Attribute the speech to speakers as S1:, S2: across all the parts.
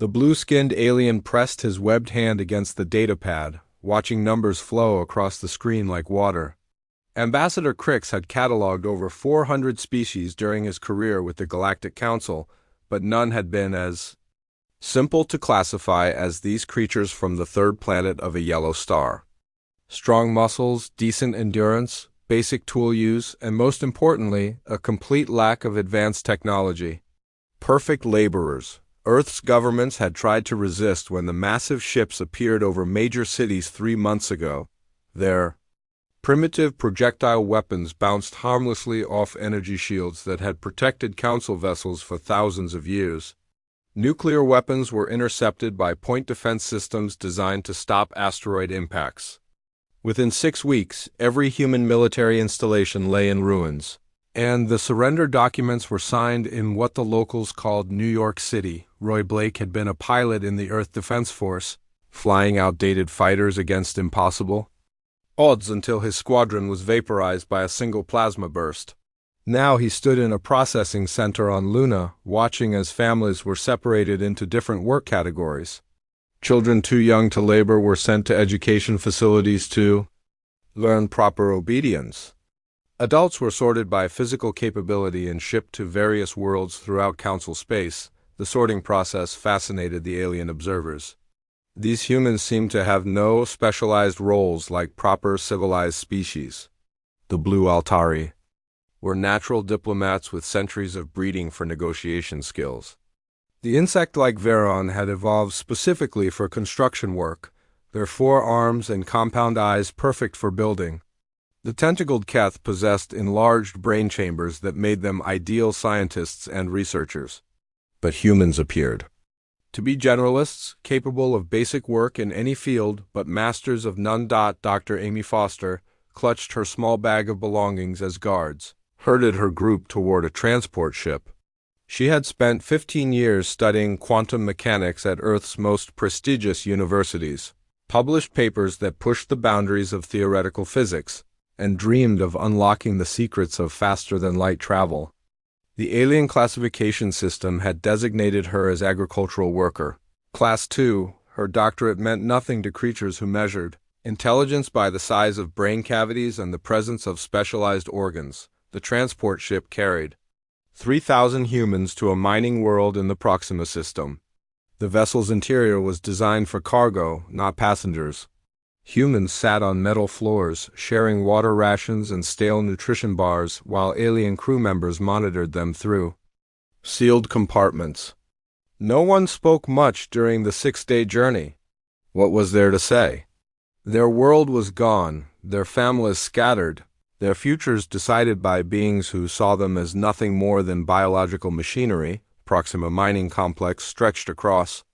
S1: The blue-skinned alien pressed his webbed hand against the datapad, watching numbers flow across the screen like water. Ambassador Crix had cataloged over 400 species during his career with the Galactic Council, but none had been as simple to classify as these creatures from the third planet of a yellow star. Strong muscles, decent endurance, basic tool use, and most importantly, a complete lack of advanced technology. Perfect laborers. Earth's governments had tried to resist when the massive ships appeared over major cities 3 months ago. Their primitive projectile weapons bounced harmlessly off energy shields that had protected Council vessels for thousands of years. Nuclear weapons were intercepted by point defense systems designed to stop asteroid impacts. Within 6 weeks, every human military installation lay in ruins, and the surrender documents were signed in what the locals called New York City. Roy Blake had been a pilot in the Earth Defense Force, flying outdated fighters against impossible odds until his squadron was vaporized by a single plasma burst. Now he stood in a processing center on Luna, watching as families were separated into different work categories. Children too young to labor were sent to education facilities to learn proper obedience. Adults were sorted by physical capability and shipped to various worlds throughout Council space. The sorting process fascinated the alien observers. These humans seemed to have no specialized roles like proper civilized species. The Blue Altari were natural diplomats with centuries of breeding for negotiation skills. The insect-like Veron had evolved specifically for construction work, their 4 arms and compound eyes perfect for building. The tentacled Keth possessed enlarged brain chambers that made them ideal scientists and researchers. But humans appeared to be generalists, capable of basic work in any field, but masters of none. Dr. Amy Foster clutched her small bag of belongings as guards, herded her group toward a transport ship. She had spent 15 years studying quantum mechanics at Earth's most prestigious universities, published papers that pushed the boundaries of theoretical physics, and dreamed of unlocking the secrets of faster-than-light travel. The alien classification system had designated her as agricultural worker. Class 2, her doctorate meant nothing to creatures who measured intelligence by the size of brain cavities and the presence of specialized organs. The transport ship carried 3,000 humans to a mining world in the Proxima system. The vessel's interior was designed for cargo, not passengers. Humans sat on metal floors, sharing water rations and stale nutrition bars while alien crew members monitored them through sealed compartments. No one spoke much during the 6-day journey. What was there to say? Their world was gone, their families scattered, their futures decided by beings who saw them as nothing more than biological machinery. Proxima mining complex stretched across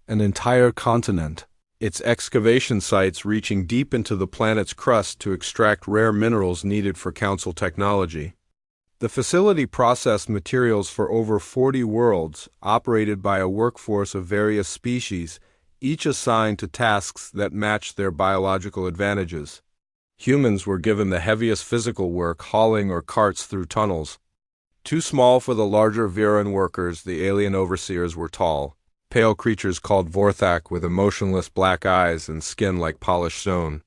S1: an entire continent, its excavation sites reaching deep into the planet's crust to extract rare minerals needed for Council technology. The facility processed materials for over 40 worlds, operated by a workforce of various species, each assigned to tasks that matched their biological advantages. Humans were given the heaviest physical work, hauling or carts through tunnels. Too small for the larger Viren workers, the alien overseers were tall, pale creatures called Vorthak with emotionless black eyes and skin like polished stone.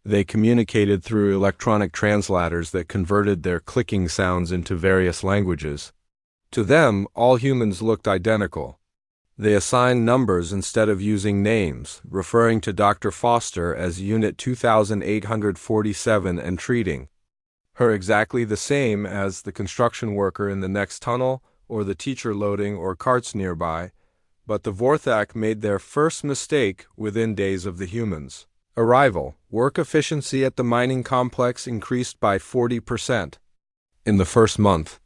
S1: They communicated through electronic translators that converted their clicking sounds into various languages. To them, all humans looked identical. They assigned numbers instead of using names, referring to Dr. Foster as Unit 2847 and treating her exactly the same as the construction worker in the next tunnel or the teacher loading or carts nearby. But the Vorthak made their first mistake within days of the humans' arrival. Work efficiency at the mining complex increased by 40%. In the first month,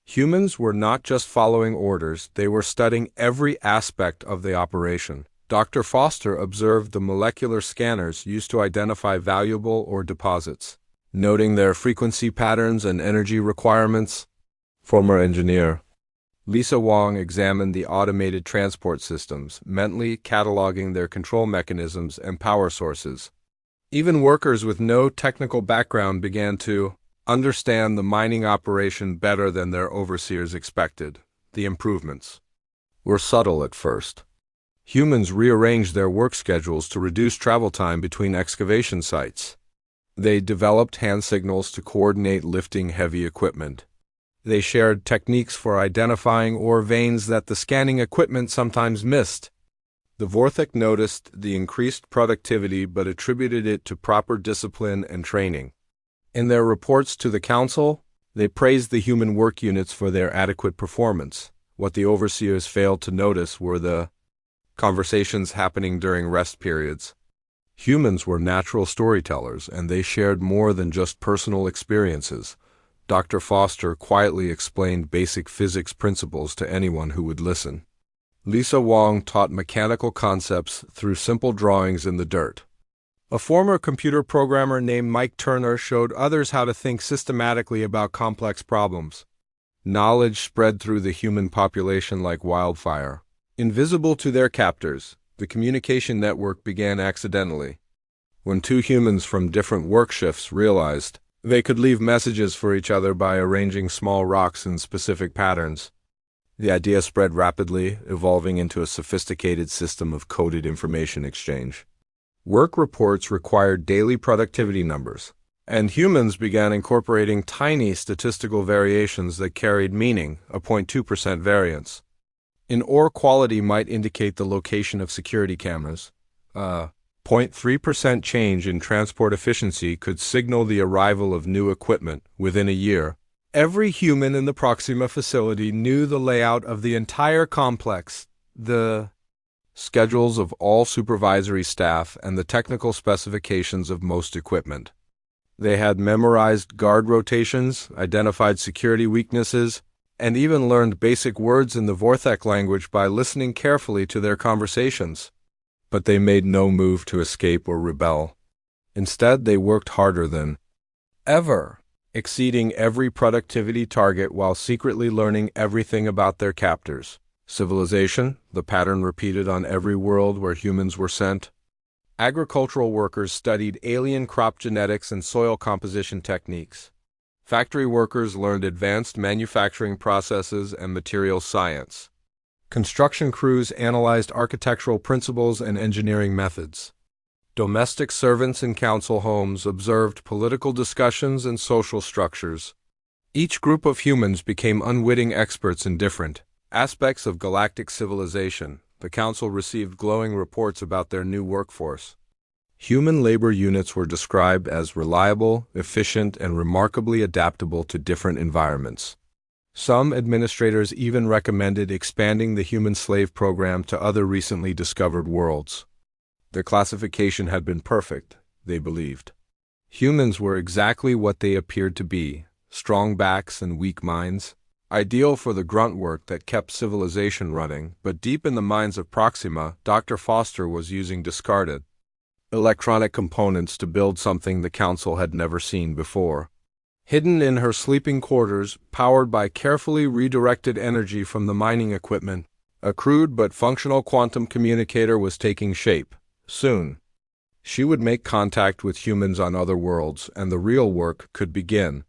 S1: humans were not just following orders, they were studying every aspect of the operation. Dr. Foster observed the molecular scanners used to identify valuable ore deposits, noting their frequency patterns and energy requirements. Former engineer Lisa Wong examined the automated transport systems, mentally cataloging their control mechanisms and power sources. Even workers with no technical background began to understand the mining operation better than their overseers expected. The improvements were subtle at first. Humans rearranged their work schedules to reduce travel time between excavation sites. They developed hand signals to coordinate lifting heavy equipment. They shared techniques for identifying ore veins that the scanning equipment sometimes missed. The Vorthek noticed the increased productivity but attributed it to proper discipline and training. In their reports to the Council, they praised the human work units for their adequate performance. What the overseers failed to notice were the conversations happening during rest periods. Humans were natural storytellers, and they shared more than just personal experiences. Dr. Foster quietly explained basic physics principles to anyone who would listen. Lisa Wong taught mechanical concepts through simple drawings in the dirt. A former computer programmer named Mike Turner showed others how to think systematically about complex problems. Knowledge spread through the human population like wildfire. Invisible to their captors, the communication network began accidentally. When two humans from different work shifts realized they could leave messages for each other by arranging small rocks in specific patterns, the idea spread rapidly, evolving into a sophisticated system of coded information exchange. Work reports required daily productivity numbers, and humans began incorporating tiny statistical variations that carried meaning, a 0.2% variance. An ore quality might indicate the location of security cameras. A 0.3% change in transport efficiency could signal the arrival of new equipment within a year. Every human in the Proxima facility knew the layout of the entire complex, the schedules of all supervisory staff, and the technical specifications of most equipment. They had memorized guard rotations, identified security weaknesses, and even learned basic words in the Vorthek language by listening carefully to their conversations. But they made no move to escape or rebel. Instead, they worked harder than ever, exceeding every productivity target while secretly learning everything about their captors. Civilization, the pattern repeated on every world where humans were sent. Agricultural workers studied alien crop genetics and soil composition techniques. Factory workers learned advanced manufacturing processes and materials science. Construction crews analyzed architectural principles and engineering methods. Domestic servants in council homes observed political discussions and social structures. Each group of humans became unwitting experts in different aspects of galactic civilization. The council received glowing reports about their new workforce. Human labor units were described as reliable, efficient, and remarkably adaptable to different environments. Some administrators even recommended expanding the human slave program to other recently discovered worlds. Their classification had been perfect, they believed. Humans were exactly what they appeared to be, strong backs and weak minds, ideal for the grunt work that kept civilization running. But deep in the minds of Proxima, Dr. Foster was using discarded electronic components to build something the Council had never seen before. Hidden in her sleeping quarters, powered by carefully redirected energy from the mining equipment, a crude but functional quantum communicator was taking shape. Soon, she would make contact with humans on other worlds, and the real work could begin.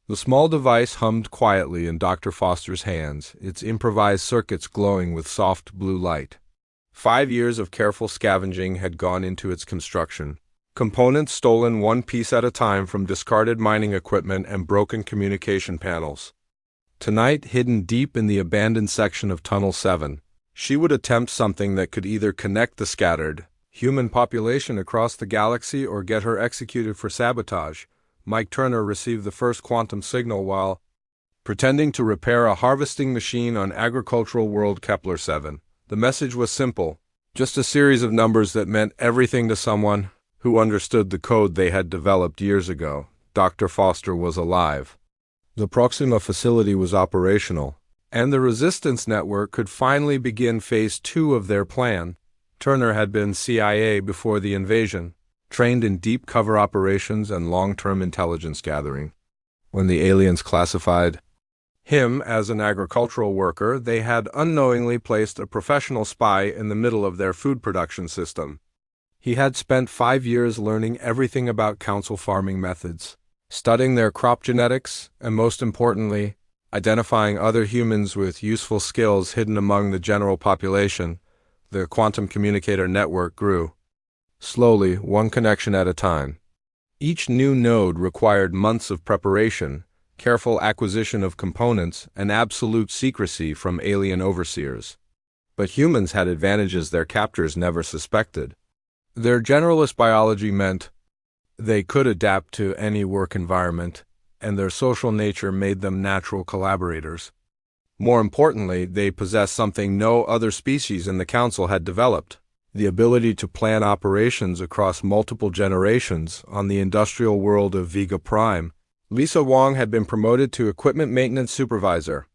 S1: The small device hummed quietly in Dr. Foster's hands, its improvised circuits glowing with soft blue light. 5 years of careful scavenging had gone into its construction. Components stolen one piece at a time from discarded mining equipment and broken communication panels. Tonight, hidden deep in the abandoned section of Tunnel 7, she would attempt something that could either connect the scattered human population across the galaxy or get her executed for sabotage. Mike Turner received the first quantum signal while pretending to repair a harvesting machine on agricultural world Kepler 7. The message was simple, just a series of numbers that meant everything to someone who understood the code they had developed years ago. Dr. Foster was alive. The Proxima facility was operational, and the resistance network could finally begin Phase 2 of their plan. Turner had been CIA before the invasion, trained in deep cover operations and long-term intelligence gathering. When the aliens classified him as an agricultural worker, they had unknowingly placed a professional spy in the middle of their food production system. He had spent 5 years learning everything about council farming methods, studying their crop genetics, and most importantly, identifying other humans with useful skills hidden among the general population. The quantum communicator network grew. Slowly, one connection at a time. Each new node required months of preparation, careful acquisition of components, and absolute secrecy from alien overseers. But humans had advantages their captors never suspected. Their generalist biology meant they could adapt to any work environment, and their social nature made them natural collaborators. More importantly, they possessed something no other species in the Council had developed: the ability to plan operations across multiple generations. On the industrial world of Vega Prime, Lisa Wong had been promoted to Equipment Maintenance Supervisor.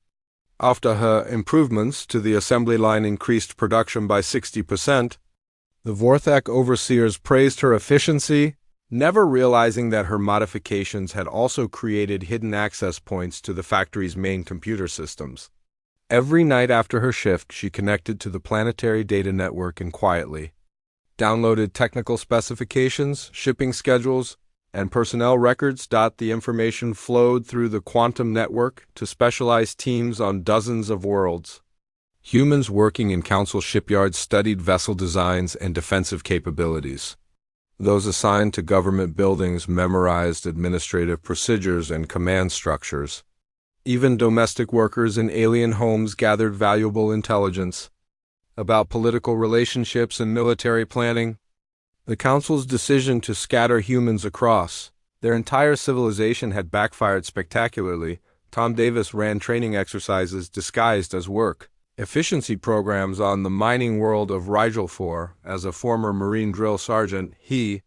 S1: After her improvements to the assembly line increased production by 60%, the Vorthak overseers praised her efficiency, never realizing that her modifications had also created hidden access points to the factory's main computer systems. Every night after her shift, she connected to the planetary data network and quietly downloaded technical specifications, shipping schedules, and personnel records. The information flowed through the quantum network to specialized teams on dozens of worlds. Humans working in Council shipyards studied vessel designs and defensive capabilities. Those assigned to government buildings memorized administrative procedures and command structures. Even domestic workers in alien homes gathered valuable intelligence about political relationships and military planning. The Council's decision to scatter humans across their entire civilization had backfired spectacularly. Tom Davis ran training exercises disguised as work efficiency programs on the mining world of Rigel 4. As a former Marine drill sergeant, he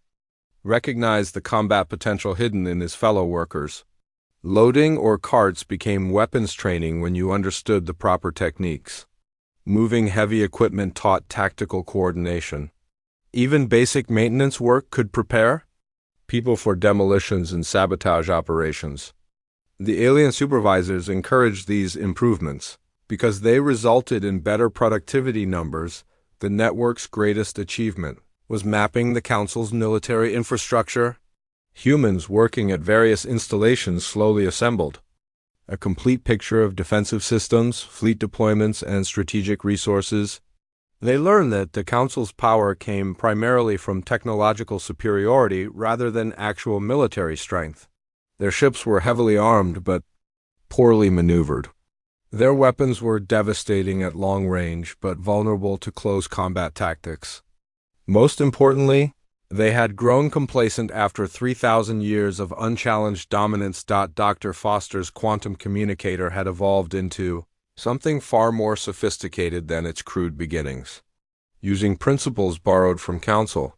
S1: recognized the combat potential hidden in his fellow workers. Loading or carts became weapons training when you understood the proper techniques. Moving heavy equipment taught tactical coordination. Even basic maintenance work could prepare people for demolitions and sabotage operations. The alien supervisors encouraged these improvements because they resulted in better productivity numbers. The network's greatest achievement was mapping the Council's military infrastructure. Humans working at various installations slowly assembled a complete picture of defensive systems, fleet deployments, and strategic resources. They learned that the Council's power came primarily from technological superiority rather than actual military strength. Their ships were heavily armed but poorly maneuvered. Their weapons were devastating at long range but vulnerable to close combat tactics. Most importantly, they had grown complacent after 3,000 years of unchallenged dominance. Dr. Foster's quantum communicator had evolved into something far more sophisticated than its crude beginnings. Using principles borrowed from Council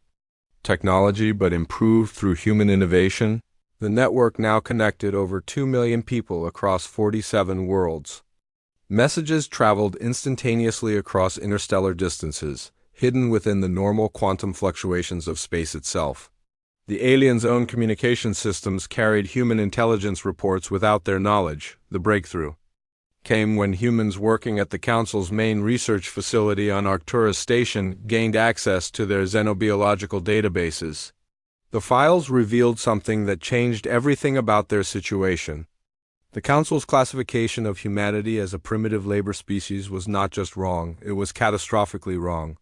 S1: technology but improved through human innovation, the network now connected over 2 million people across 47 worlds. Messages traveled instantaneously across interstellar distances, hidden within the normal quantum fluctuations of space itself. The aliens' own communication systems carried human intelligence reports without their knowledge. The breakthrough came when humans working at the Council's main research facility on Arcturus Station gained access to their xenobiological databases. The files revealed something that changed everything about their situation. The Council's classification of humanity as a primitive labor species was not just wrong, it was catastrophically wrong.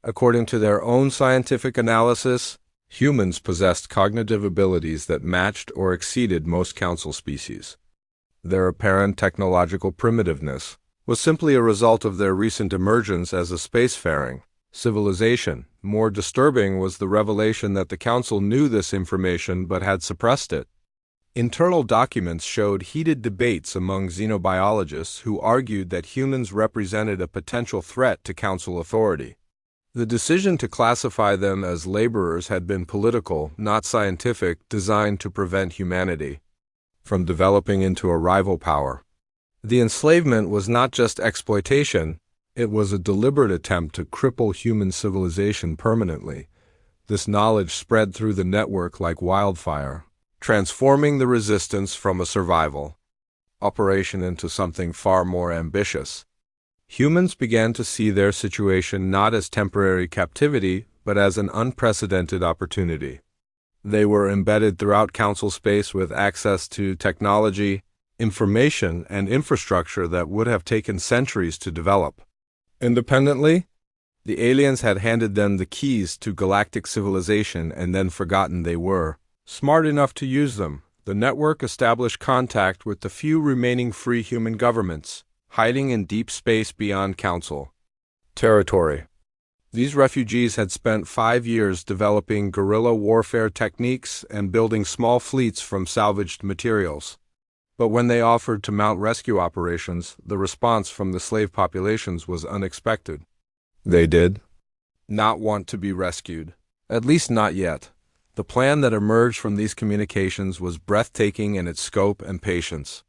S1: According to their own scientific analysis, humans possessed cognitive abilities that matched or exceeded most Council species. Their apparent technological primitiveness was simply a result of their recent emergence as a spacefaring civilization. More disturbing was the revelation that the Council knew this information but had suppressed it. Internal documents showed heated debates among xenobiologists who argued that humans represented a potential threat to Council authority. The decision to classify them as laborers had been political, not scientific, designed to prevent humanity from developing into a rival power. The enslavement was not just exploitation, it was a deliberate attempt to cripple human civilization permanently. This knowledge spread through the network like wildfire, transforming the resistance from a survival operation into something far more ambitious. Humans began to see their situation not as temporary captivity, but as an unprecedented opportunity. They were embedded throughout Council space with access to technology, information, and infrastructure that would have taken centuries to develop independently. The aliens had handed them the keys to galactic civilization and then forgotten they were smart enough to use them. The network established contact with the few remaining free human governments, hiding in deep space beyond Council territory. These refugees had spent 5 years developing guerrilla warfare techniques and building small fleets from salvaged materials. But when they offered to mount rescue operations, the response from the slave populations was unexpected. They did not want to be rescued, at least not yet. The plan that emerged from these communications was breathtaking in its scope and patience.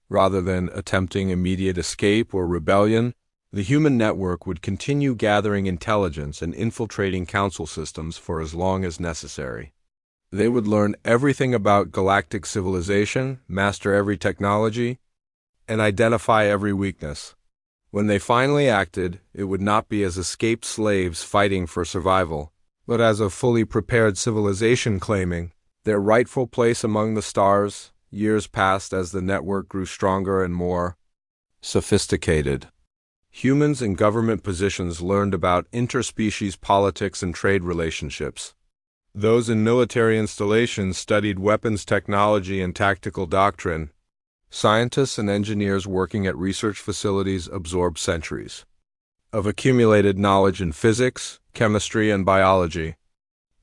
S1: Rather than attempting immediate escape or rebellion, the human network would continue gathering intelligence and infiltrating council systems for as long as necessary. They would learn everything about galactic civilization, master every technology, and identify every weakness. When they finally acted, it would not be as escaped slaves fighting for survival, but as a fully prepared civilization claiming their rightful place among the stars. Years passed as the network grew stronger and more sophisticated. Humans in government positions learned about interspecies politics and trade relationships. Those in military installations studied weapons technology and tactical doctrine. Scientists and engineers working at research facilities absorbed centuries of accumulated knowledge in physics, chemistry, and biology.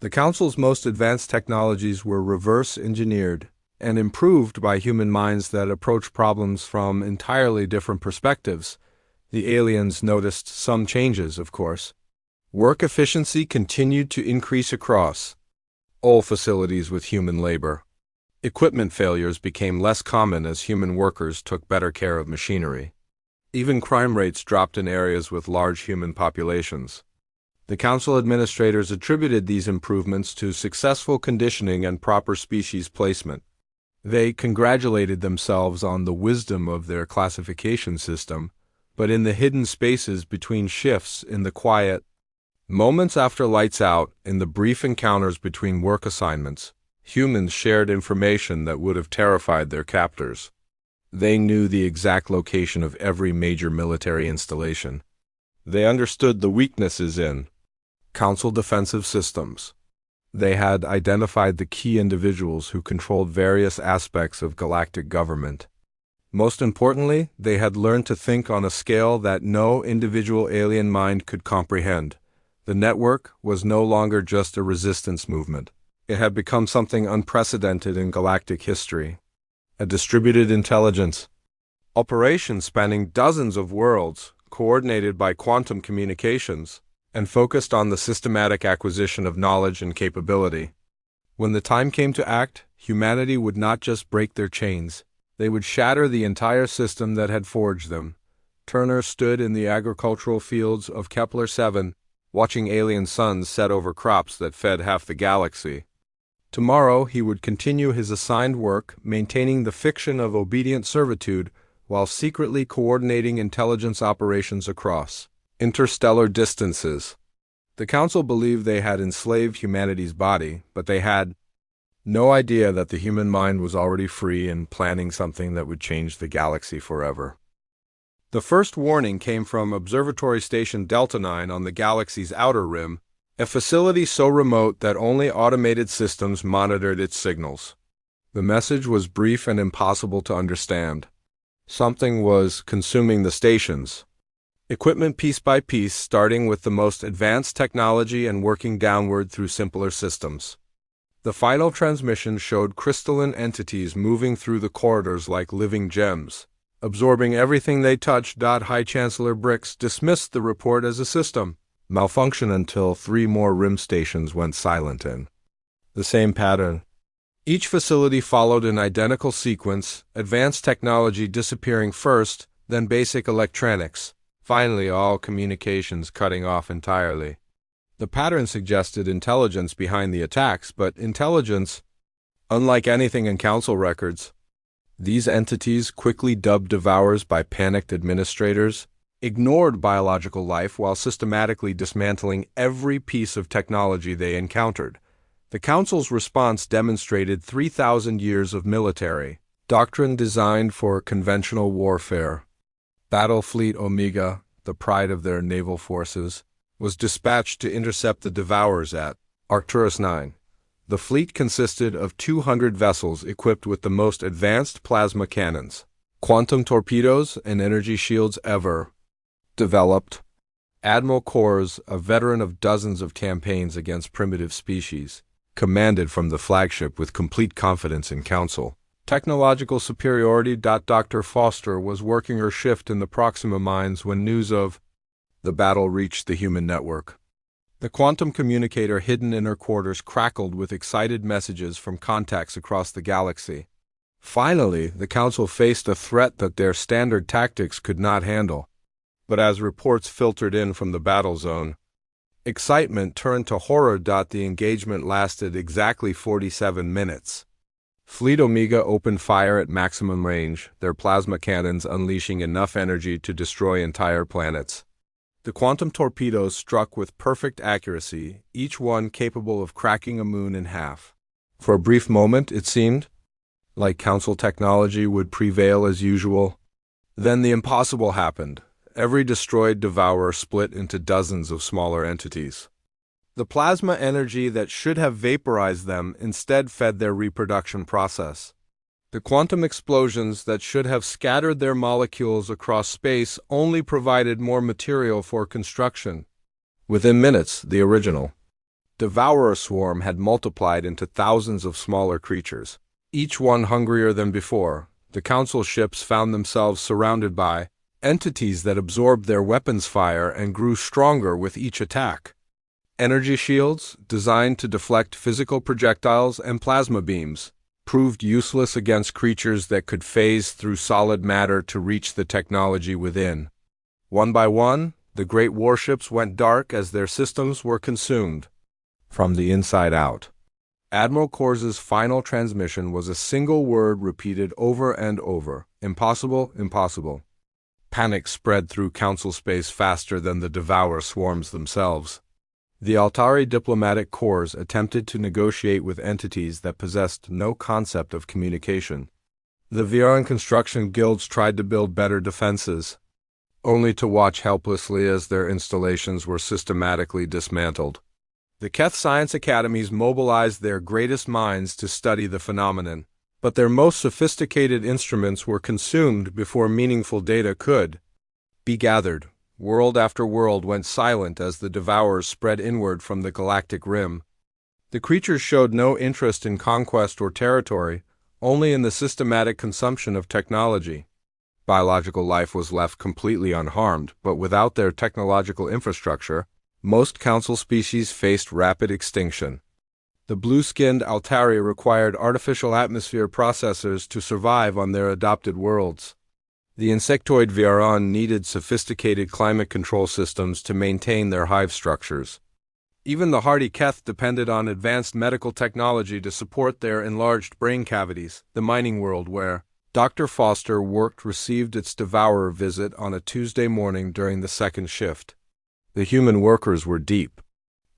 S1: The Council's most advanced technologies were reverse engineered and improved by human minds that approach problems from entirely different perspectives. The aliens noticed some changes, of course. Work efficiency continued to increase across all facilities with human labor. Equipment failures became less common as human workers took better care of machinery. Even crime rates dropped in areas with large human populations. The Council administrators attributed these improvements to successful conditioning and proper species placement. They congratulated themselves on the wisdom of their classification system, but in the hidden spaces between shifts, in the quiet moments after lights out, in the brief encounters between work assignments, humans shared information that would have terrified their captors. They knew the exact location of every major military installation. They understood the weaknesses in Council defensive systems. They had identified the key individuals who controlled various aspects of galactic government. Most importantly, they had learned to think on a scale that no individual alien mind could comprehend. The network was no longer just a resistance movement. It had become something unprecedented in galactic history. A distributed intelligence operation spanning dozens of worlds, coordinated by quantum communications, and focused on the systematic acquisition of knowledge and capability. When the time came to act, humanity would not just break their chains. They would shatter the entire system that had forged them. Turner stood in the agricultural fields of Kepler-7, watching alien suns set over crops that fed half the galaxy. Tomorrow he would continue his assigned work, maintaining the fiction of obedient servitude while secretly coordinating intelligence operations across interstellar distances. The Council believed they had enslaved humanity's body, but they had no idea that the human mind was already free and planning something that would change the galaxy forever. The first warning came from Observatory Station Delta 9 on the galaxy's outer rim, a facility so remote that only automated systems monitored its signals. The message was brief and impossible to understand. Something was consuming the stations. Equipment piece by piece, starting with the most advanced technology and working downward through simpler systems. The final transmission showed crystalline entities moving through the corridors like living gems, absorbing everything they touched. High Chancellor Bricks dismissed the report as a system malfunction until 3 more rim stations went silent in the same pattern. Each facility followed an identical sequence, advanced technology disappearing first, then basic electronics, finally all communications cutting off entirely. The pattern suggested intelligence behind the attacks, but intelligence, unlike anything in Council records, these entities, quickly dubbed devourers by panicked administrators, ignored biological life while systematically dismantling every piece of technology they encountered. The Council's response demonstrated 3,000 years of military doctrine designed for conventional warfare. Battle Fleet Omega, the pride of their naval forces, was dispatched to intercept the Devourers at Arcturus 9. The fleet consisted of 200 vessels equipped with the most advanced plasma cannons, quantum torpedoes, and energy shields ever developed. Admiral Kors, a veteran of dozens of campaigns against primitive species, commanded from the flagship with complete confidence in Council technological superiority. Dr. Foster was working her shift in the Proxima mines when news of the battle reached the human network. The quantum communicator hidden in her quarters crackled with excited messages from contacts across the galaxy. Finally, the Council faced a threat that their standard tactics could not handle. But as reports filtered in from the battle zone, excitement turned to horror. The engagement lasted exactly 47 minutes. Fleet Omega opened fire at maximum range, their plasma cannons unleashing enough energy to destroy entire planets. The quantum torpedoes struck with perfect accuracy, each one capable of cracking a moon in half. For a brief moment, it seemed like Council technology would prevail as usual. Then the impossible happened. Every destroyed devourer split into dozens of smaller entities. The plasma energy that should have vaporized them instead fed their reproduction process. The quantum explosions that should have scattered their molecules across space only provided more material for construction. Within minutes, the original devourer swarm had multiplied into thousands of smaller creatures, each one hungrier than before. The Council ships found themselves surrounded by entities that absorbed their weapons fire and grew stronger with each attack. Energy shields, designed to deflect physical projectiles and plasma beams, proved useless against creatures that could phase through solid matter to reach the technology within. One by one, the great warships went dark as their systems were consumed from the inside out. Admiral Kors's final transmission was a single word repeated over and over: impossible, impossible. Panic spread through Council space faster than the Devourer swarms themselves. The Altari diplomatic corps attempted to negotiate with entities that possessed no concept of communication. The Viran construction guilds tried to build better defenses, only to watch helplessly as their installations were systematically dismantled. The Keth Science Academies mobilized their greatest minds to study the phenomenon, but their most sophisticated instruments were consumed before meaningful data could be gathered. World after world went silent as the Devourers spread inward from the galactic rim. The creatures showed no interest in conquest or territory, only in the systematic consumption of technology. Biological life was left completely unharmed, but without their technological infrastructure, most Council species faced rapid extinction. The blue-skinned Altari required artificial atmosphere processors to survive on their adopted worlds. The insectoid Viran needed sophisticated climate control systems to maintain their hive structures. Even the hardy Keth depended on advanced medical technology to support their enlarged brain cavities. The mining world where Dr. Foster worked received its devourer visit on a Tuesday morning during the second shift. The human workers were deep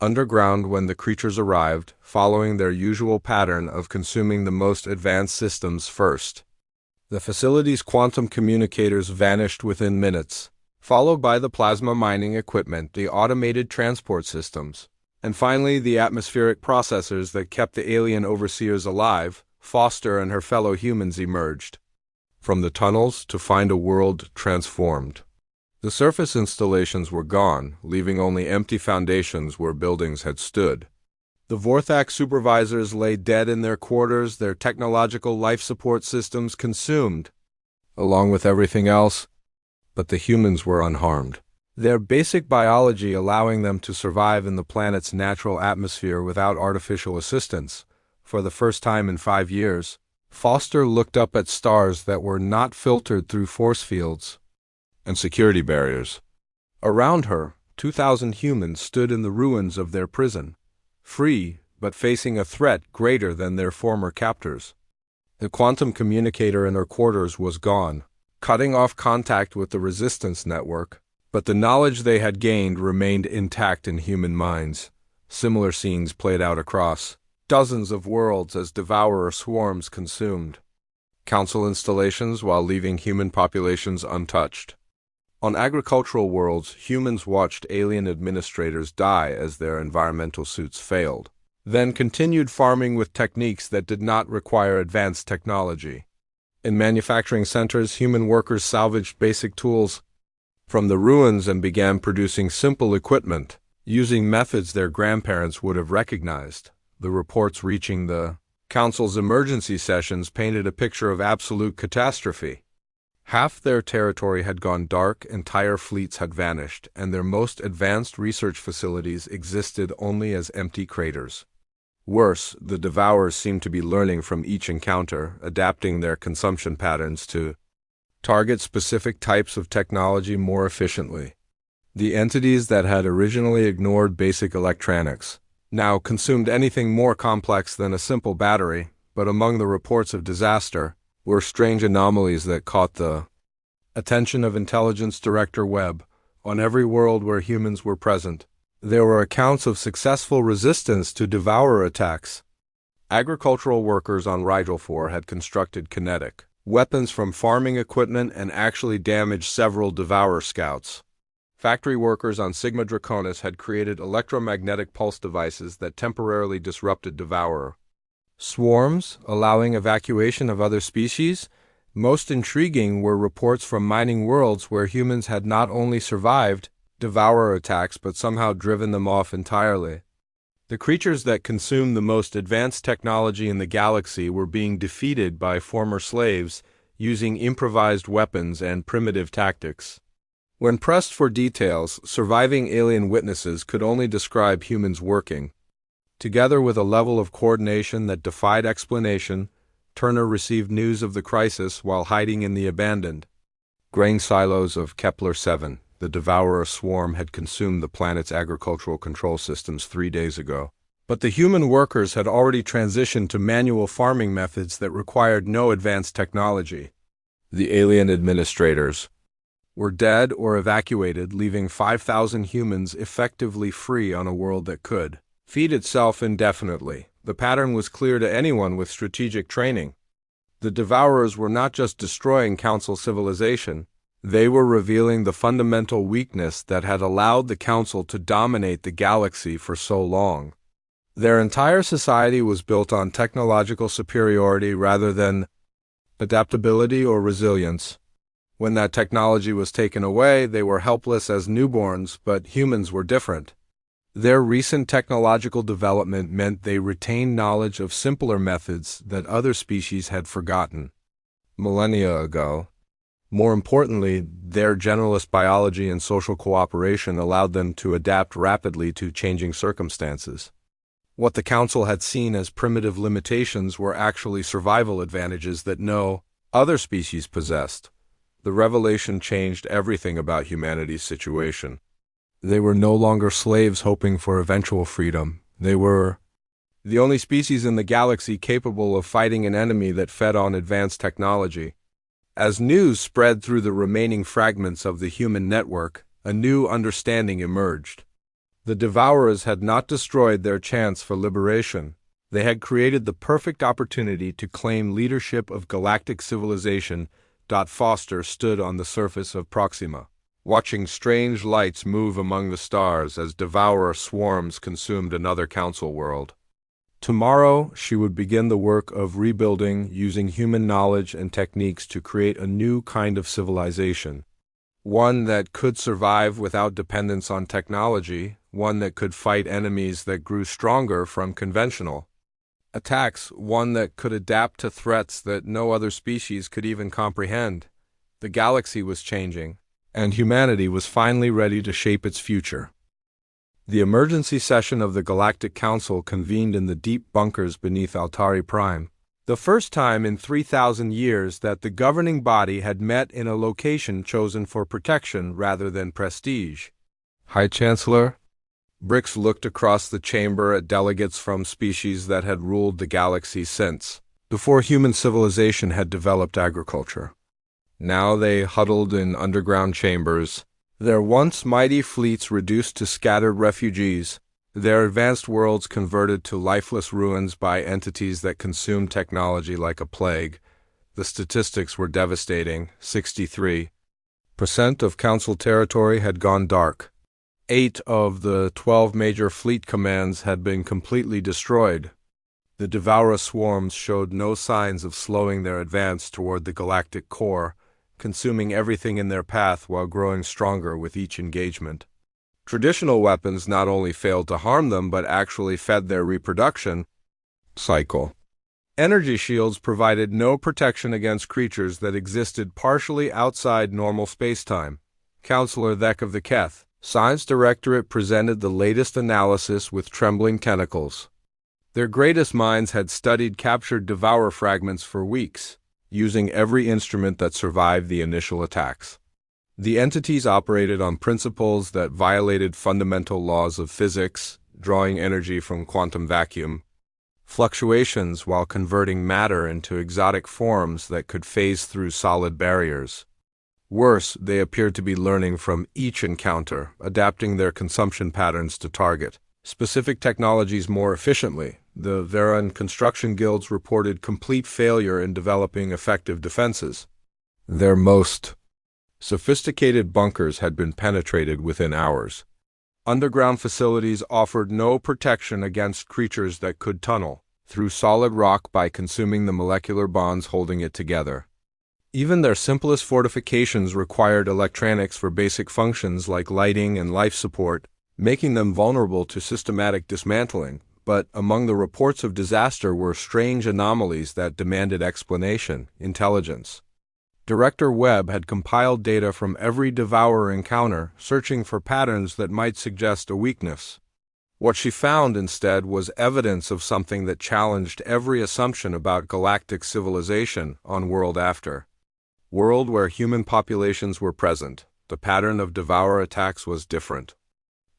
S1: underground when the creatures arrived, following their usual pattern of consuming the most advanced systems first. The facility's quantum communicators vanished within minutes, followed by the plasma mining equipment, the automated transport systems, and finally the atmospheric processors that kept the alien overseers alive. Foster and her fellow humans emerged from the tunnels to find a world transformed. The surface installations were gone, leaving only empty foundations where buildings had stood. The Vorthak supervisors lay dead in their quarters, their technological life support systems consumed, along with everything else, but the humans were unharmed. Their basic biology allowing them to survive in the planet's natural atmosphere without artificial assistance. For the first time in 5 years, Foster looked up at stars that were not filtered through force fields and security barriers. Around her, 2,000 humans stood in the ruins of their prison, free, but facing a threat greater than their former captors. The quantum communicator in her quarters was gone, cutting off contact with the resistance network, but the knowledge they had gained remained intact in human minds. Similar scenes played out across dozens of worlds as devourer swarms consumed Council installations while leaving human populations untouched. On agricultural worlds, humans watched alien administrators die as their environmental suits failed, then continued farming with techniques that did not require advanced technology. In manufacturing centers, human workers salvaged basic tools from the ruins and began producing simple equipment, using methods their grandparents would have recognized. The reports reaching the Council's emergency sessions painted a picture of absolute catastrophe. Half their territory had gone dark, entire fleets had vanished, and their most advanced research facilities existed only as empty craters. Worse, the Devourers seemed to be learning from each encounter, adapting their consumption patterns to target specific types of technology more efficiently. The entities that had originally ignored basic electronics now consumed anything more complex than a simple battery, but among the reports of disaster were strange anomalies that caught the attention of Intelligence Director Webb. On every world where humans were present, there were accounts of successful resistance to Devourer attacks. Agricultural workers on Rigel 4 had constructed kinetic weapons from farming equipment and actually damaged several Devourer scouts. Factory workers on Sigma Draconis had created electromagnetic pulse devices that temporarily disrupted Devourer swarms, allowing evacuation of other species. Most intriguing were reports from mining worlds where humans had not only survived Devourer attacks but somehow driven them off entirely. The creatures that consumed the most advanced technology in the galaxy were being defeated by former slaves using improvised weapons and primitive tactics. When pressed for details, surviving alien witnesses could only describe humans working together with a level of coordination that defied explanation. Turner received news of the crisis while hiding in the abandoned grain silos of Kepler 7. The Devourer swarm had consumed the planet's agricultural control systems 3 days ago, but the human workers had already transitioned to manual farming methods that required no advanced technology. The alien administrators were dead or evacuated, leaving 5,000 humans effectively free on a world that could feed itself indefinitely. The pattern was clear to anyone with strategic training. The Devourers were not just destroying Council civilization, they were revealing the fundamental weakness that had allowed the Council to dominate the galaxy for so long. Their entire society was built on technological superiority rather than adaptability or resilience. When that technology was taken away, they were helpless as newborns, but humans were different. Their recent technological development meant they retained knowledge of simpler methods that other species had forgotten millennia ago. More importantly, their generalist biology and social cooperation allowed them to adapt rapidly to changing circumstances. What the Council had seen as primitive limitations were actually survival advantages that no other species possessed. The revelation changed everything about humanity's situation. They were no longer slaves hoping for eventual freedom. They were the only species in the galaxy capable of fighting an enemy that fed on advanced technology. As news spread through the remaining fragments of the human network, a new understanding emerged. The Devourers had not destroyed their chance for liberation. They had created the perfect opportunity to claim leadership of galactic civilization. Foster stood on the surface of Proxima, watching strange lights move among the stars as Devourer swarms consumed another Council world. Tomorrow, she would begin the work of rebuilding using human knowledge and techniques to create a new kind of civilization. One that could survive without dependence on technology, one that could fight enemies that grew stronger from conventional attacks, one that could adapt to threats that no other species could even comprehend. The galaxy was changing, and humanity was finally ready to shape its future. The emergency session of the Galactic Council convened in the deep bunkers beneath Altari Prime, the first time in 3,000 years that the governing body had met in a location chosen for protection rather than prestige. High Chancellor Brix looked across the chamber at delegates from species that had ruled the galaxy since before human civilization had developed agriculture. Now they huddled in underground chambers, their once mighty fleets reduced to scattered refugees, their advanced worlds converted to lifeless ruins by entities that consumed technology like a plague. The statistics were devastating. 63 of Council territory had gone dark. 8 of the 12 major fleet commands had been completely destroyed. The Devourer swarms showed no signs of slowing their advance toward the galactic core, consuming everything in their path while growing stronger with each engagement. Traditional weapons not only failed to harm them but actually fed their reproduction cycle. Energy shields provided no protection against creatures that existed partially outside normal spacetime. Counselor Thek of the Keth, Science Directorate presented the latest analysis with trembling tentacles. Their greatest minds had studied captured Devourer fragments for weeks, using every instrument that survived the initial attacks. The entities operated on principles that violated fundamental laws of physics, drawing energy from quantum vacuum, fluctuations while converting matter into exotic forms that could phase through solid barriers. Worse, they appeared to be learning from each encounter, adapting their consumption patterns to target specific technologies more efficiently. The Veran construction guilds reported complete failure in developing effective defenses. Their most sophisticated bunkers had been penetrated within hours. Underground facilities offered no protection against creatures that could tunnel through solid rock by consuming the molecular bonds holding it together. Even their simplest fortifications required electronics for basic functions like lighting and life support, making them vulnerable to systematic dismantling. But among the reports of disaster were strange anomalies that demanded explanation, intelligence. Director Webb had compiled data from every Devourer encounter, searching for patterns that might suggest a weakness. What she found instead was evidence of something that challenged every assumption about galactic civilization on World After. World where human populations were present, the pattern of Devourer attacks was different.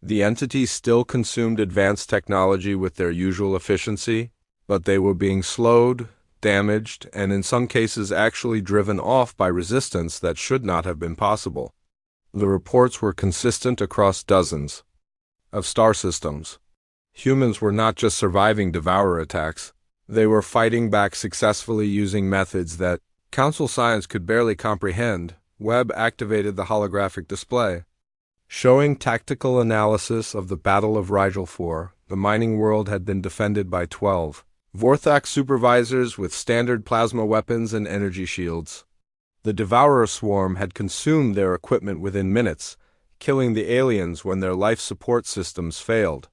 S1: The entities still consumed advanced technology with their usual efficiency, but they were being slowed, damaged, and in some cases actually driven off by resistance that should not have been possible. The reports were consistent across dozens of star systems. Humans were not just surviving Devourer attacks, they were fighting back successfully using methods that Council science could barely comprehend. Webb activated the holographic display, showing tactical analysis of the Battle of Rigel 4. The mining world had been defended by 12 Vorthak supervisors with standard plasma weapons and energy shields. The Devourer swarm had consumed their equipment within minutes, killing the aliens when their life support systems failed.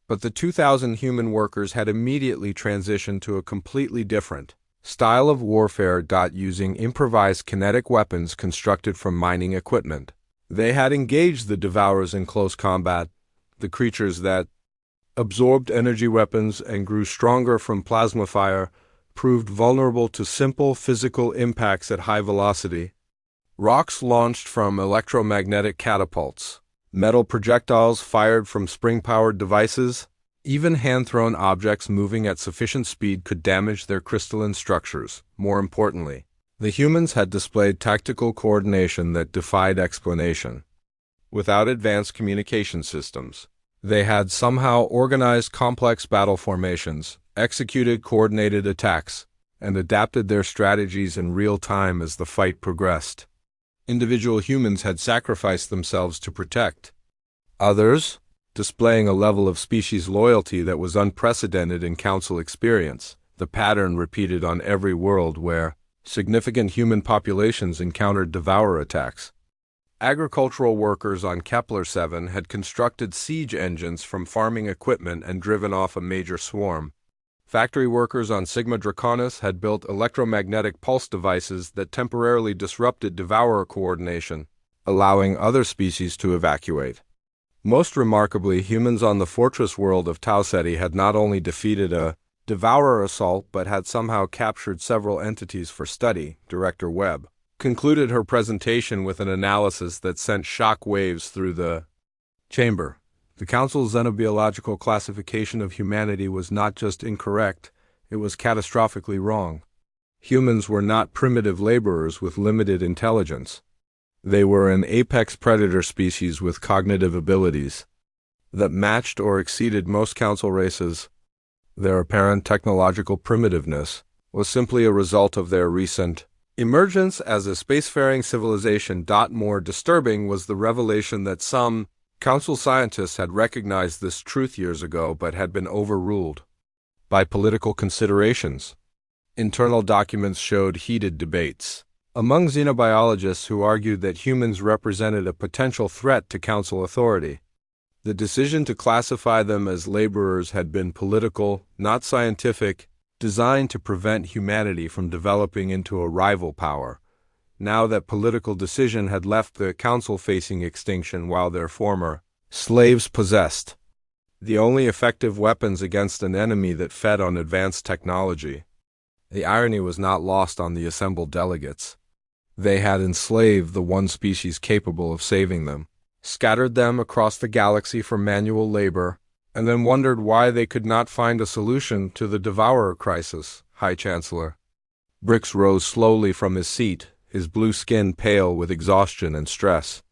S1: But the 2,000 human workers had immediately transitioned to a completely different style of warfare, using improvised kinetic weapons constructed from mining equipment. They had engaged the Devourers in close combat, the creatures that absorbed energy weapons and grew stronger from plasma fire, proved vulnerable to simple physical impacts at high velocity. Rocks launched from electromagnetic catapults, metal projectiles fired from spring-powered devices, even hand-thrown objects moving at sufficient speed could damage their crystalline structures. More importantly, the humans had displayed tactical coordination that defied explanation. Without advanced communication systems, they had somehow organized complex battle formations, executed coordinated attacks, and adapted their strategies in real time as the fight progressed. Individual humans had sacrificed themselves to protect others, displaying a level of species loyalty that was unprecedented in Council experience, the pattern repeated on every world where significant human populations encountered Devourer attacks. Agricultural workers on Kepler 7 had constructed siege engines from farming equipment and driven off a major swarm. Factory workers on Sigma Draconis had built electromagnetic pulse devices that temporarily disrupted Devourer coordination, allowing other species to evacuate. Most remarkably, humans on the fortress world of Tau Ceti had not only defeated a Devourer assault but had somehow captured several entities for study. Director Webb concluded her presentation with an analysis that sent shock waves through the chamber. The Council's xenobiological classification of humanity was not just incorrect, it was catastrophically wrong. Humans were not primitive laborers with limited intelligence. They were an apex predator species with cognitive abilities that matched or exceeded most Council races. Their apparent technological primitiveness was simply a result of their recent emergence as a spacefaring civilization. More disturbing was the revelation that some Council scientists had recognized this truth years ago but had been overruled by political considerations. Internal documents showed heated debates among xenobiologists who argued that humans represented a potential threat to Council authority. The decision to classify them as laborers had been political, not scientific, designed to prevent humanity from developing into a rival power. Now that political decision had left the Council facing extinction while their former slaves possessed the only effective weapons against an enemy that fed on advanced technology. The irony was not lost on the assembled delegates. They had enslaved the one species capable of saving them, scattered them across the galaxy for manual labor, and then wondered why they could not find a solution to the devourer crisis. High Chancellor Brix rose slowly from his seat, his blue skin pale with exhaustion and stress.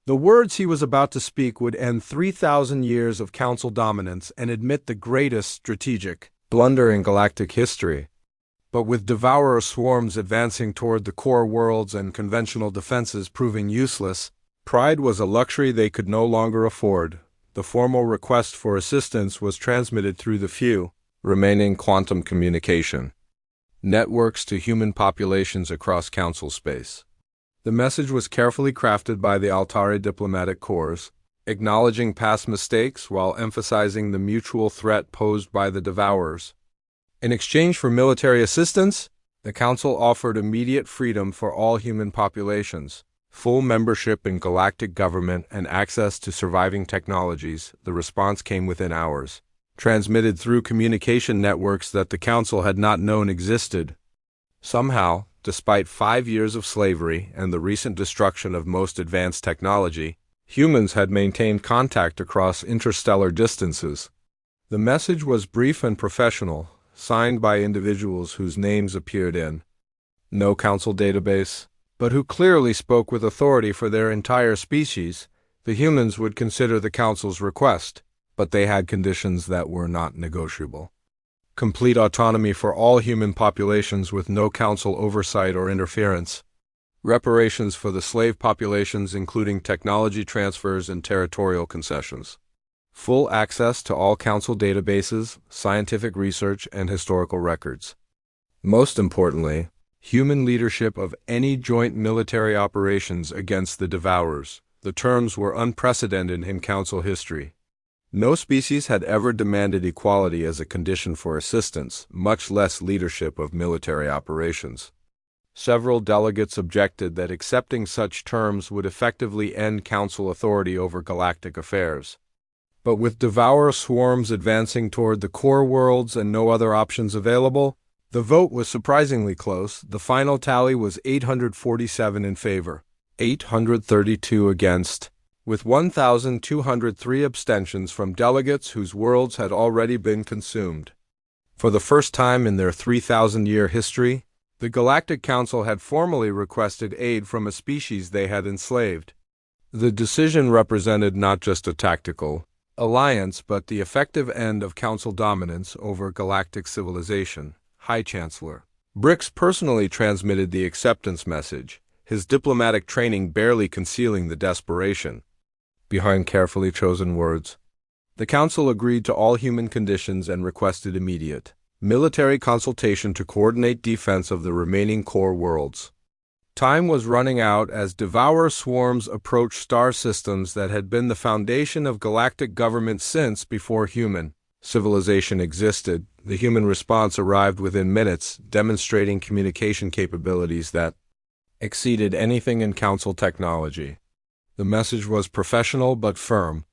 S1: The words he was about to speak would end 3,000 years of Council dominance and admit the greatest strategic blunder in galactic history. But with devourer swarms advancing toward the core worlds and conventional defenses proving useless, pride was a luxury they could no longer afford. The formal request for assistance was transmitted through the few remaining quantum communication networks to human populations across Council space. The message was carefully crafted by the Altari diplomatic corps, acknowledging past mistakes while emphasizing the mutual threat posed by the devourers. In exchange for military assistance, the Council offered immediate freedom for all human populations, full membership in galactic government, and access to surviving technologies. The response came within hours, transmitted through communication networks that the Council had not known existed. Somehow, despite 5 years of slavery and the recent destruction of most advanced technology, humans had maintained contact across interstellar distances. The message was brief and professional, signed by individuals whose names appeared in no Council database, but who clearly spoke with authority for their entire species. The humans would consider the Council's request, but they had conditions that were not negotiable. Complete autonomy for all human populations with no Council oversight or interference. Reparations for the slave populations, including technology transfers and territorial concessions. Full access to all Council databases, scientific research, and historical records. Most importantly, human leadership of any joint military operations against the devourers. The terms were unprecedented in Council history. No species had ever demanded equality as a condition for assistance, much less leadership of military operations. Several delegates objected that accepting such terms would effectively end Council authority over galactic affairs. But with devourer swarms advancing toward the core worlds and no other options available, the vote was surprisingly close. The final tally was 847 in favor, 832 against, with 1,203 abstentions from delegates whose worlds had already been consumed. For the first time in their 3,000-year history, the Galactic Council had formally requested aid from a species they had enslaved. The decision represented not just a tactical alliance but the effective end of Council dominance over galactic civilization. High Chancellor Brix personally transmitted the acceptance message, his diplomatic training barely concealing the desperation behind carefully chosen words. The Council agreed to all human conditions and requested immediate military consultation to coordinate defense of the remaining core worlds. Time was running out as devourer swarms approached star systems that had been the foundation of galactic government since before human civilization existed. The human response arrived within minutes, demonstrating communication capabilities that exceeded anything in Council technology. The message was professional but firm.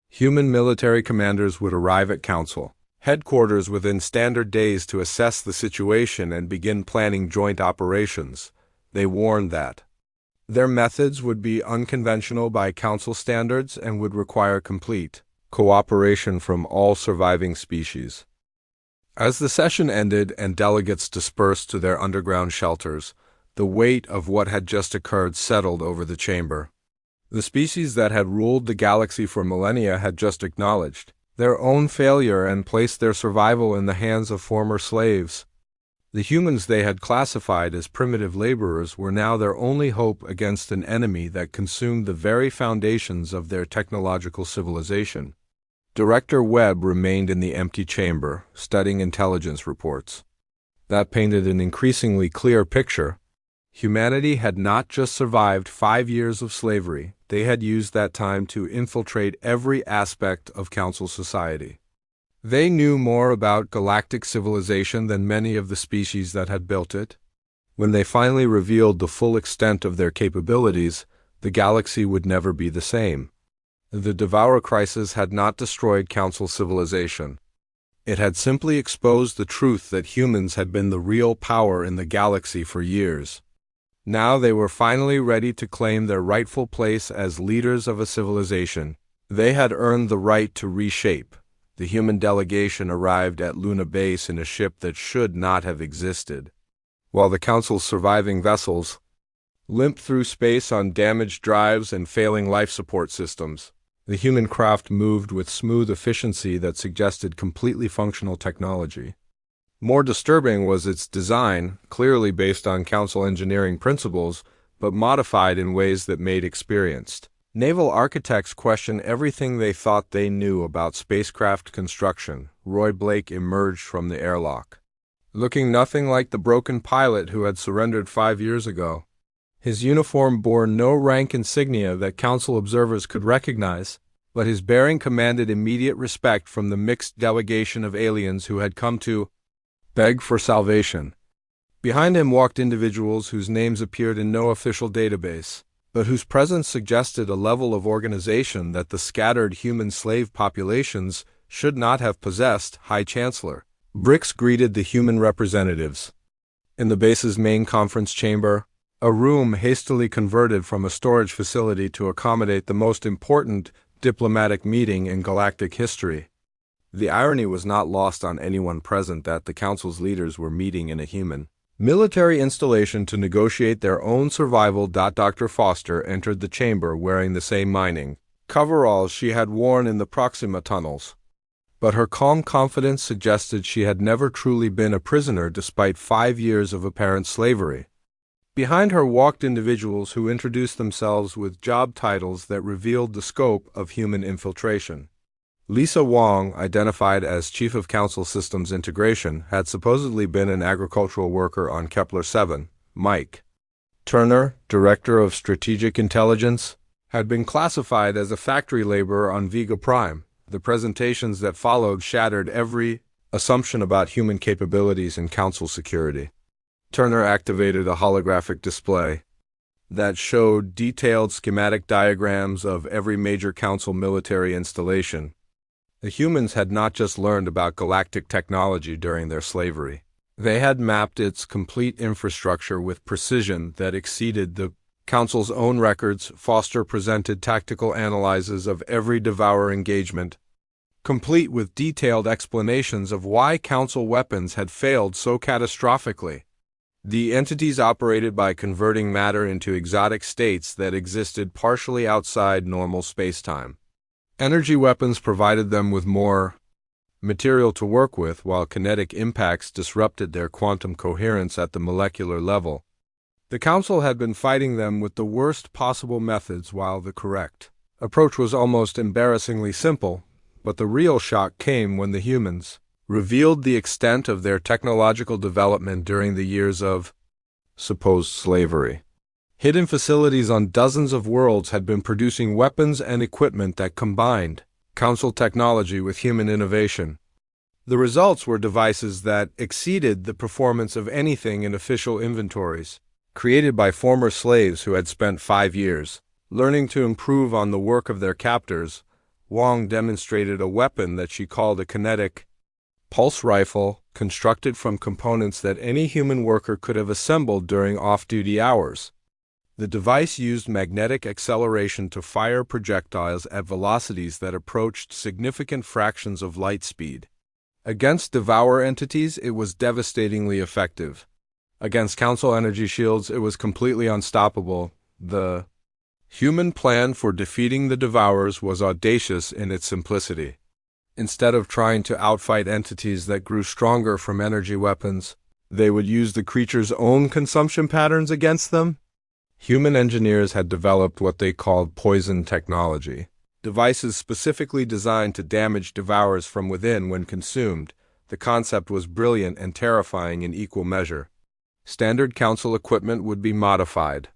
S1: Human military commanders would arrive at Council headquarters within standard days to assess the situation and begin planning joint operations. They warned that their methods would be unconventional by Council standards and would require complete cooperation from all surviving species. As the session ended and delegates dispersed to their underground shelters, the weight of what had just occurred settled over the chamber. The species that had ruled the galaxy for millennia had just acknowledged their own failure and placed their survival in the hands of former slaves. The humans they had classified as primitive laborers were now their only hope against an enemy that consumed the very foundations of their technological civilization. Director Webb remained in the empty chamber, studying intelligence reports. That painted an increasingly clear picture. Humanity had not just survived 5 years of slavery, they had used that time to infiltrate every aspect of Council society. They knew more about galactic civilization than many of the species that had built it. When they finally revealed the full extent of their capabilities, the galaxy would never be the same. The Devour Crisis had not destroyed Council civilization. It had simply exposed the truth that humans had been the real power in the galaxy for years. Now they were finally ready to claim their rightful place as leaders of a civilization. They had earned the right to reshape. The human delegation arrived at Luna Base in a ship that should not have existed, while the Council's surviving vessels limped through space on damaged drives and failing life support systems. The human craft moved with smooth efficiency that suggested completely functional technology. More disturbing was its design, clearly based on Council engineering principles, but modified in ways that made experienced naval architects question everything they thought they knew about spacecraft construction. Roy Blake emerged from the airlock, looking nothing like the broken pilot who had surrendered 5 years ago. His uniform bore no rank insignia that Council observers could recognize, but his bearing commanded immediate respect from the mixed delegation of aliens who had come to beg for salvation. Behind him walked individuals whose names appeared in no official database, but whose presence suggested a level of organization that the scattered human slave populations should not have possessed. High Chancellor Brix greeted the human representatives. In the base's main conference chamber, a room hastily converted from a storage facility to accommodate the most important diplomatic meeting in galactic history. The irony was not lost on anyone present that the Council's leaders were meeting in a human military installation to negotiate their own survival. Dr. Foster entered the chamber wearing the same mining coveralls she had worn in the Proxima tunnels. But her calm confidence suggested she had never truly been a prisoner despite 5 years of apparent slavery. Behind her walked individuals who introduced themselves with job titles that revealed the scope of human infiltration. Lisa Wong, identified as Chief of Council Systems Integration, had supposedly been an agricultural worker on Kepler 7. Mike Turner, Director of Strategic Intelligence, had been classified as a factory laborer on Vega Prime. The presentations that followed shattered every assumption about human capabilities and Council security. Turner activated a holographic display that showed detailed schematic diagrams of every major Council military installation. The humans had not just learned about galactic technology during their slavery. They had mapped its complete infrastructure with precision that exceeded the Council's own records. Foster presented tactical analyses of every Devour engagement, complete with detailed explanations of why Council weapons had failed so catastrophically. The entities operated by converting matter into exotic states that existed partially outside normal spacetime. Energy weapons provided them with more material to work with, while kinetic impacts disrupted their quantum coherence at the molecular level. The Council had been fighting them with the worst possible methods, while the correct approach was almost embarrassingly simple. But the real shock came when the humans revealed the extent of their technological development during the years of supposed slavery. Hidden facilities on dozens of worlds had been producing weapons and equipment that combined Council technology with human innovation. The results were devices that exceeded the performance of anything in official inventories, created by former slaves who had spent 5 years learning to improve on the work of their captors. Wong demonstrated a weapon that she called a kinetic pulse rifle, constructed from components that any human worker could have assembled during off-duty hours. The device used magnetic acceleration to fire projectiles at velocities that approached significant fractions of light speed. Against Devour entities, it was devastatingly effective. Against Council energy shields, it was completely unstoppable. The human plan for defeating the Devourers was audacious in its simplicity. Instead of trying to outfight entities that grew stronger from energy weapons, They would use the creature's own consumption patterns against them. Human engineers had developed what they called poison technology, devices specifically designed to damage devourers from within when consumed. The concept was brilliant and terrifying in equal measure. Standard Council equipment would be modified,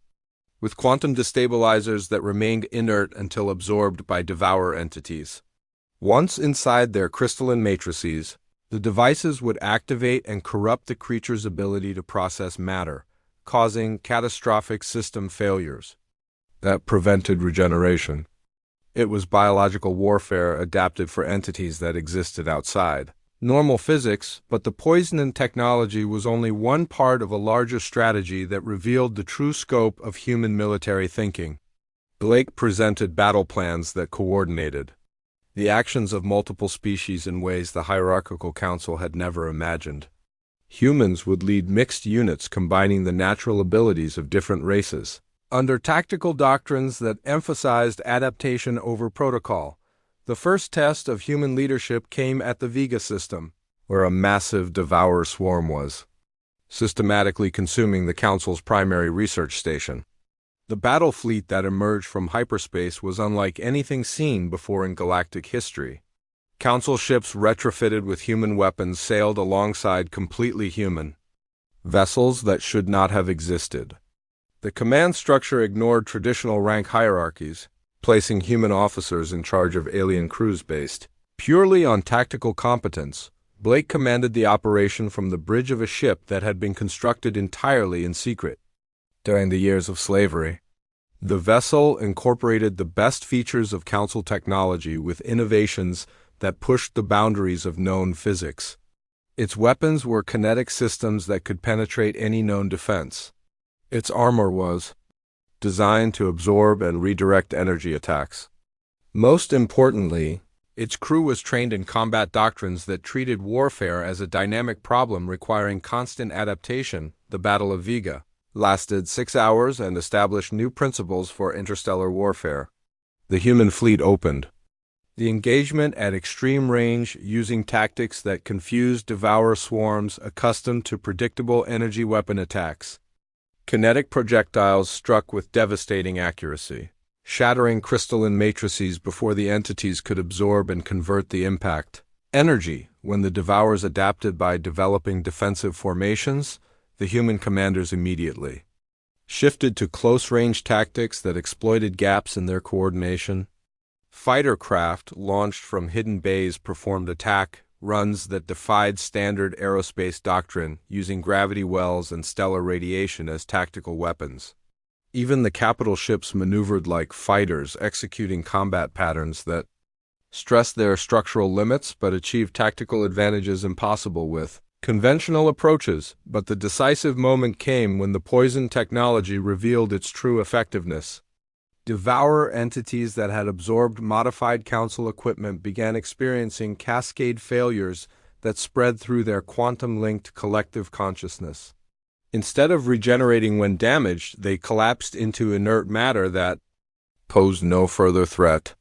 S1: with quantum destabilizers that remained inert until absorbed by devourer entities. Once inside their crystalline matrices, the devices would activate and corrupt the creature's ability to process matter, causing catastrophic system failures that prevented regeneration. It was biological warfare adapted for entities that existed outside normal physics, but the poison technology was only one part of a larger strategy that revealed the true scope of human military thinking. Blake presented battle plans that coordinated the actions of multiple species in ways the hierarchical council had never imagined. Humans would lead mixed units combining the natural abilities of different races, under tactical doctrines that emphasized adaptation over protocol. The first test of human leadership came at the Vega system, where a massive devourer swarm was systematically consuming the Council's primary research station. The battle fleet that emerged from hyperspace was unlike anything seen before in galactic history. Council ships retrofitted with human weapons sailed alongside completely human vessels that should not have existed. The command structure ignored traditional rank hierarchies, placing human officers in charge of alien crews based purely on tactical competence. Blake commanded the operation from the bridge of a ship that had been constructed entirely in secret. During the years of slavery, the vessel incorporated the best features of Council technology with innovations that pushed the boundaries of known physics. Its weapons were kinetic systems that could penetrate any known defense. Its armor was designed to absorb and redirect energy attacks. Most importantly, its crew was trained in combat doctrines that treated warfare as a dynamic problem requiring constant adaptation. The Battle of Vega lasted 6 hours and established new principles for interstellar warfare. The human fleet opened the engagement at extreme range using tactics that confused devourer swarms accustomed to predictable energy weapon attacks. Kinetic projectiles struck with devastating accuracy, shattering crystalline matrices before the entities could absorb and convert the impact. Energy, when the devourers adapted by developing defensive formations, the human commanders immediately shifted to close-range tactics that exploited gaps in their coordination. Fighter craft launched from hidden bays performed attack runs that defied standard aerospace doctrine, using gravity wells and stellar radiation as tactical weapons. Even the capital ships maneuvered like fighters, executing combat patterns that stressed their structural limits but achieved tactical advantages impossible with conventional approaches. But the decisive moment came when the poison technology revealed its true effectiveness. Devourer entities that had absorbed modified Council equipment began experiencing cascade failures that spread through their quantum-linked collective consciousness. Instead of regenerating when damaged, they collapsed into inert matter that posed no further threat.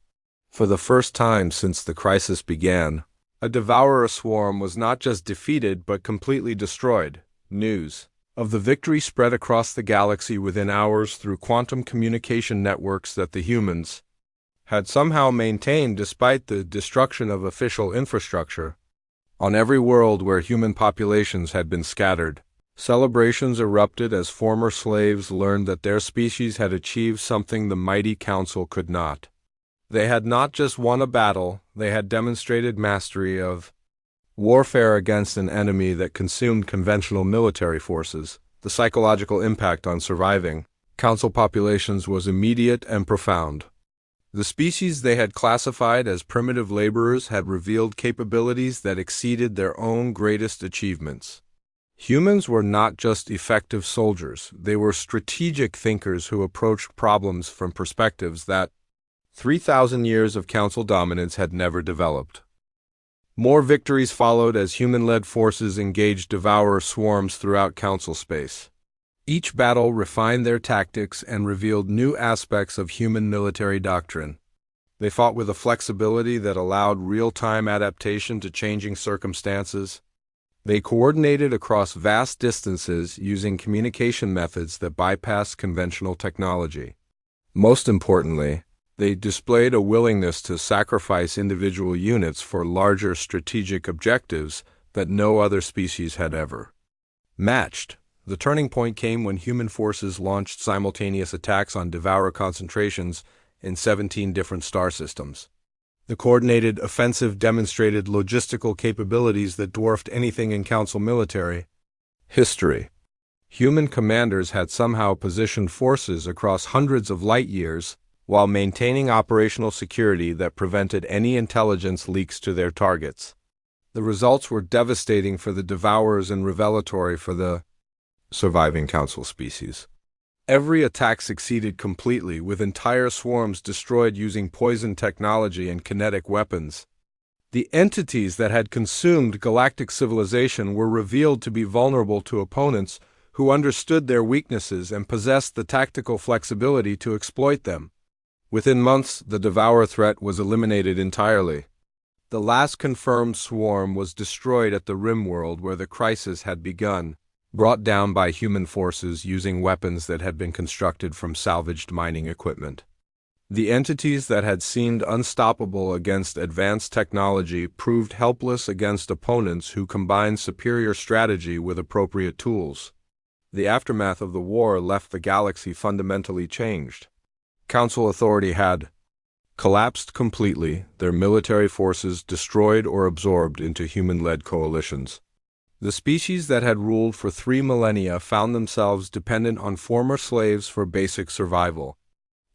S1: For the first time since the crisis began, a devourer swarm was not just defeated but completely destroyed. News of the victory spread across the galaxy within hours through quantum communication networks that the humans had somehow maintained despite the destruction of official infrastructure. On every world where human populations had been scattered, celebrations erupted as former slaves learned that their species had achieved something the mighty Council could not. They had not just won a battle, they had demonstrated mastery of warfare against an enemy that consumed conventional military forces. The psychological impact on surviving Council populations was immediate and profound. The species they had classified as primitive laborers had revealed capabilities that exceeded their own greatest achievements. Humans were not just effective soldiers, they were strategic thinkers who approached problems from perspectives that 3,000 years of Council dominance had never developed. More victories followed as human-led forces engaged devourer swarms throughout Council space. Each battle refined their tactics and revealed new aspects of human military doctrine. They fought with a flexibility that allowed real-time adaptation to changing circumstances. They coordinated across vast distances using communication methods that bypassed conventional technology. Most importantly, they displayed a willingness to sacrifice individual units for larger strategic objectives that no other species had ever matched. The turning point came when human forces launched simultaneous attacks on Devourer concentrations in 17 different star systems. The coordinated offensive demonstrated logistical capabilities that dwarfed anything in Council military history. Human commanders had somehow positioned forces across hundreds of light years while maintaining operational security that prevented any intelligence leaks to their targets. The results were devastating for the Devourers and revelatory for the surviving Council species. Every attack succeeded completely, with entire swarms destroyed using poison technology and kinetic weapons. The entities that had consumed galactic civilization were revealed to be vulnerable to opponents who understood their weaknesses and possessed the tactical flexibility to exploit them. Within months, the Devourer threat was eliminated entirely. The last confirmed swarm was destroyed at the Rim world where the crisis had begun, brought down by human forces using weapons that had been constructed from salvaged mining equipment. The entities that had seemed unstoppable against advanced technology proved helpless against opponents who combined superior strategy with appropriate tools. The aftermath of the war left the galaxy fundamentally changed. Council authority had collapsed completely, their military forces destroyed or absorbed into human-led coalitions. The species that had ruled for 3 millennia found themselves dependent on former slaves for basic survival.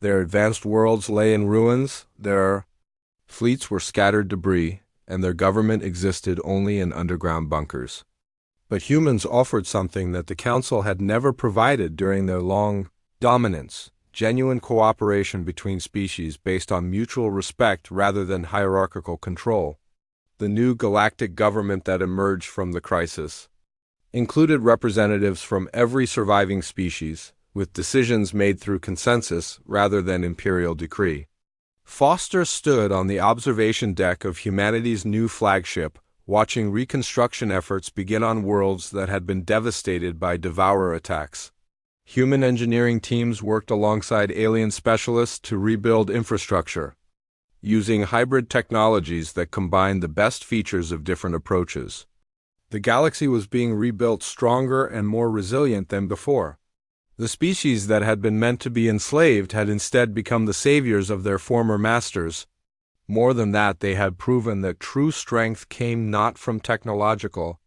S1: Their advanced worlds lay in ruins, their fleets were scattered debris, and their government existed only in underground bunkers. But humans offered something that the Council had never provided during their long dominance: genuine cooperation between species based on mutual respect rather than hierarchical control. The new galactic government that emerged from the crisis included representatives from every surviving species, with decisions made through consensus rather than imperial decree. Foster stood on the observation deck of humanity's new flagship, watching reconstruction efforts begin on worlds that had been devastated by Devourer attacks. Human engineering teams worked alongside alien specialists to rebuild infrastructure, using hybrid technologies that combined the best features of different approaches. The galaxy was being rebuilt stronger and more resilient than before. The species that had been meant to be enslaved had instead become the saviors of their former masters. More than that, they had proven that true strength came not from technological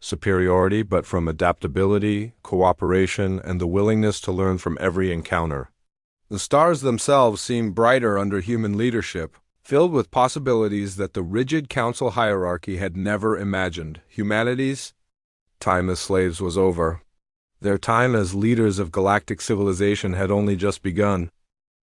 S1: superiority, but from adaptability, cooperation, and the willingness to learn from every encounter. The stars themselves seemed brighter under human leadership, filled with possibilities that the rigid Council hierarchy had never imagined. Humanity's time as slaves was over. Their time as leaders of galactic civilization had only just begun.